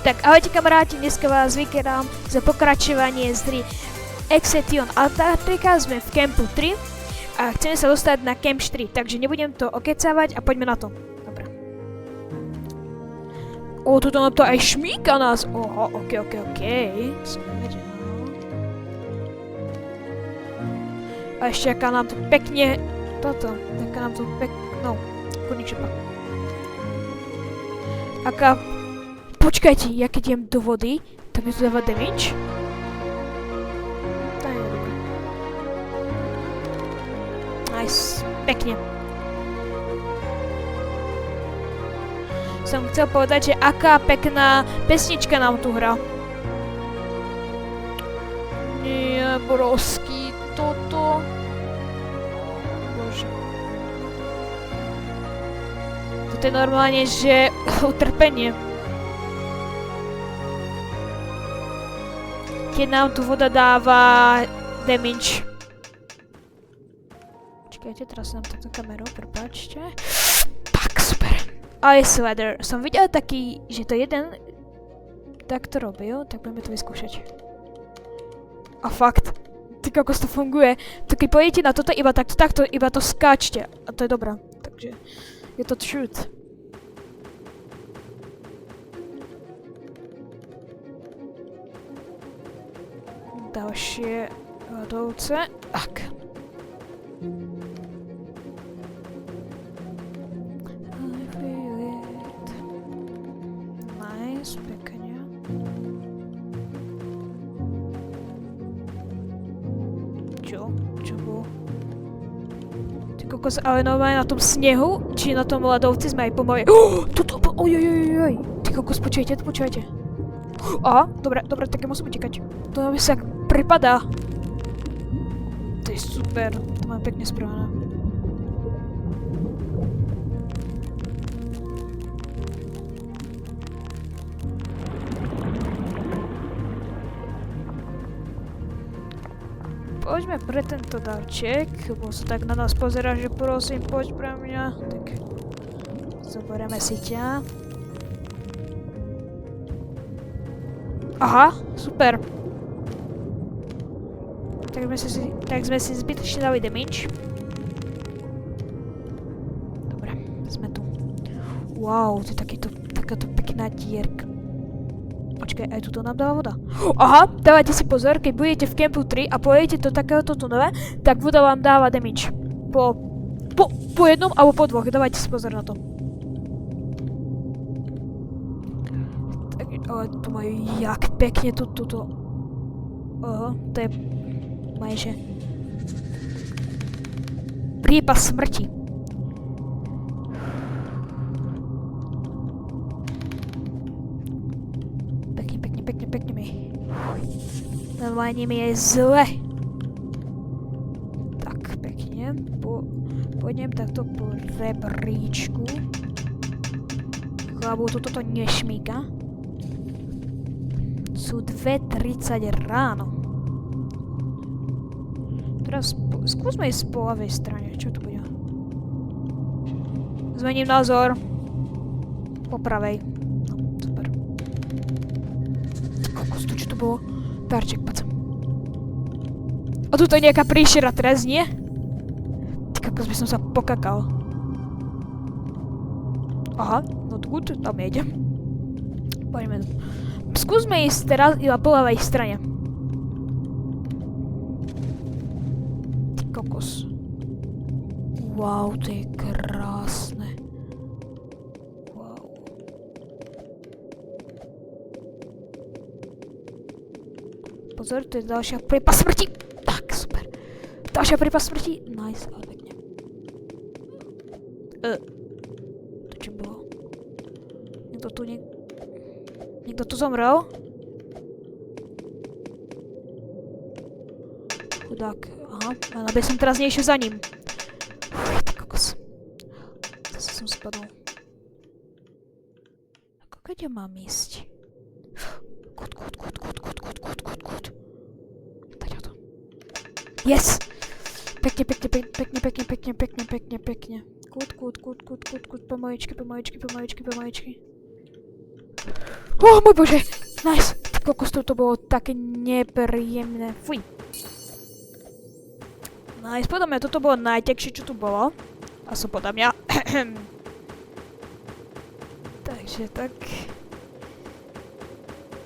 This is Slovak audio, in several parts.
Tak ahojte kamaráti, dneska vás vykerám za pokračovanie z hry Exetion Antarctica. Sme v Campu 3 a chceme sa dostať na Camp 4, takže nebudem to okecávať a poďme na to. Dobre. Tuto nám to aj šmíka nás. Ok. Som nevedel. A ešte aká nám to pekne... kurníčepa. Počkajte, ja keď idem do vody, tak mi to dáva damage? To je dobré. Nice, pekne. Som chcel povedať, že aká pekná pesnička nám tu hrá. Nie, brosky, toto... Bože. Toto je normálne, že utrpenie. Keď nám tu voda dáva damage. Počkajte, teraz nám táto kamerou, prepáčte. Tak, super. Ice weather. Som videl taký, že to jeden takto robil, tak budeme to vyskúšať. A fakt, ty kokos to funguje. To keď pôjdete na toto, iba takto, iba to skáčte. A to je dobré. Takže je to truth. Dalšie ľadovce. Tak. I feel it. Nice, pekne. Čo? Čo bolo? Ty kokos, ale normálne na tom snehu, či na tom ľadovci sme aj pomaly. Toto, ojojojojoj. Ty kokos, počujete. Aha, dobre, tak ja musím utekať. To mi sa prepadá. To je super, to mám pekne spravené. Poďme pre tento darček, lebo sa tak na nás pozerá, že prosím, poď pre mňa. Tak, zoberieme si ťa. Aha, super. Tak sme si zbytočne dali damage. Dobre, sme tu. Wow, to je takáto pekná dierka. Počkaj, aj tuto nám dáva voda. Aha, dávajte si pozor, keď budete v Campu 3 a pôjdete do takéhoto tunele, tak voda vám dáva damage. Po jednom alebo po dvoch, dávajte si pozor na to. Ale to majú jak pekne tuto. To je majže prípas smrti. Pekne mi. Normálne mi je zle. Tak, pekne. Pôjdem takto po rebríčku. Lebo toto nešmíka. Sú 2:30 ráno. Teraz skúsme ísť po ľavej strane. Čo tu bude? Zmením názor. Po pravej. No, super. Kokos, čo to bolo? Darček, poď sem. A tuto je nejaká príšera teraz, nie? Ty kokos, by som sa pokakal. Aha, not good, tam nejdem. Poďme. Skúsme ísť teraz iba po ľavej strane. Ty kokos. Wow, to je krásne. Wow. Pozor, to je ďalšia prípas smrti. Tak, super. Ďalšia prípas smrti. Nice, ale pekne. To čo bolo? Niekto tu zomrel? Chudák, aha, ale aby som teraz nešiel za ním. Ty kokos. Zase som spadol. Ako keď ja mám ísť? Kút. Taďo to. Yes! Pekne. Kút. Pomaličky. Oh môj bože, nice. Kokos, to bolo také nepríjemné. Fuj. Nice, podľa mňa toto bolo najtekšie, čo tu bolo. A som podľa mňa. Takže tak.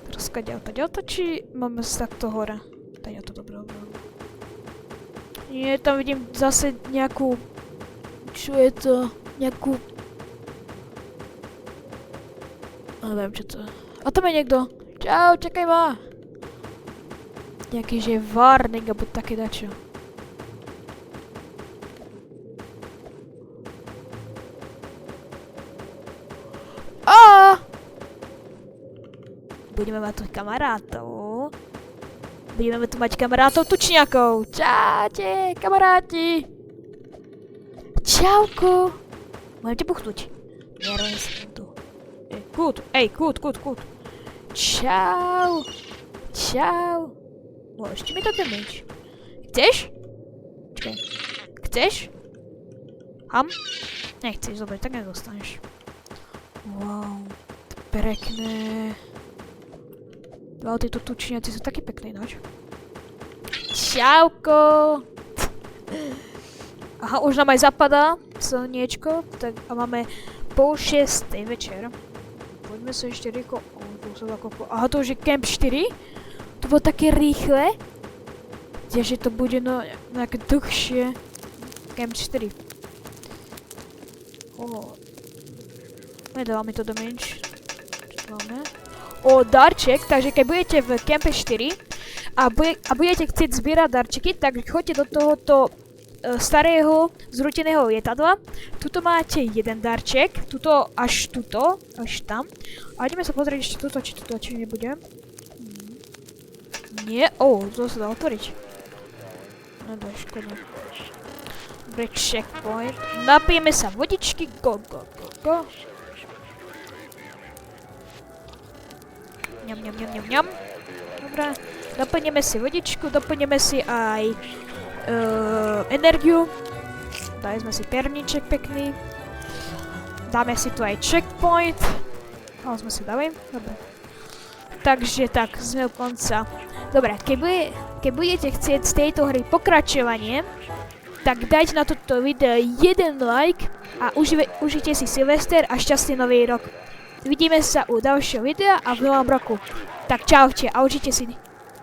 Teraz kaďalto, či máme sa takto hore? Taďalto, dobre. Nie, tam vidím zase nejakú... Čo je to? Nejakú... Neviem, čo to je. A tam je niekto. Čau, čakaj ma. Nejaký, že varník, alebo také dačo. Budeme mať tu kamarátov. Budeme tu mať kamarátov tučniakov. Čaute, kamaráti. Čauko. Môžem ti buchnúť. Nervím si tu. Kút. Čau. Môžete mi to temniť. Chceš? Čakaj. Chceš? Nechceš, dobre, tak nedostaneš. Wow, pekné. Wow, títo tučniaci sú takí pekní, noč. Čauko. Aha, už nám aj zapadá slniečko, tak a máme 5:30 večer. Poďme sa ešte rýchlo... Aha, to už je Camp 4. To bolo také rýchle. Tiež to bude nejaké dlhšie. Camp 4. Nedáva mi to damage. Čo máme? Darček, takže keď budete v Campe 4 a budete chcieť zbierať darčeky, tak choďte do tohoto starého zrúteného lietadla. Tuto máte jeden darček, tuto, až tam. A ideme sa pozrieť ešte tuto, či nebude. Nie, to sa dá otvoriť. No daj, škoda. Dobre, checkpoint. Napijeme sa vodičky, go. Ňam. Dobre, doplníme si vodičku, doplníme si aj energiu. Dali sme si perníček pekný. Dáme si tu aj checkpoint. Sme si dali, dobre. Takže tak, sme u konca. Dobre, keď budete chcieť z tejto hry pokračovanie, tak dajte na toto video 1 like a užite si Silvester a šťastný nový rok. Vidíme sa u ďalšieho videa a v novom roku. Tak čaute a užite si.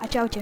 A čaute.